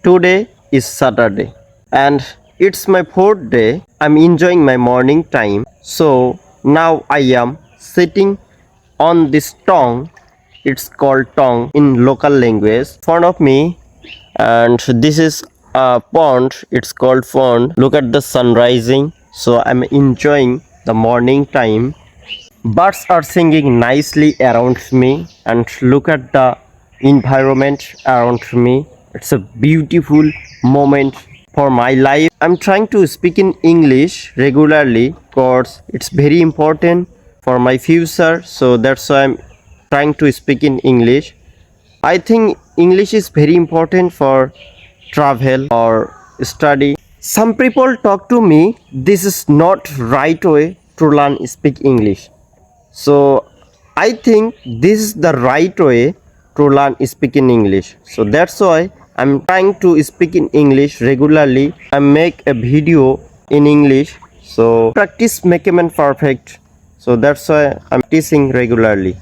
Today is Saturday and it's my fourth day. I'm enjoying my morning time. So now I am sitting on this tongue. It's called tongue in local language. In front of me, and this is a pond. It's called pond. Look at the sun rising. So I'm enjoying the morning time. Birds are singing nicely around me, and look at the environment around me. It's a beautiful moment for my life. I'm trying to speak in English regularly because it's very important for my future. So that's why I'm trying to speak in English. I think English is very important for travel or study. Some people talk to me, this is not right way to learn speak English. So I think this is the right way to learn speaking English. So that's why I'm trying to speak in English regularly. I make a video in English. So practice make a man perfect. So that's why I'm teaching regularly.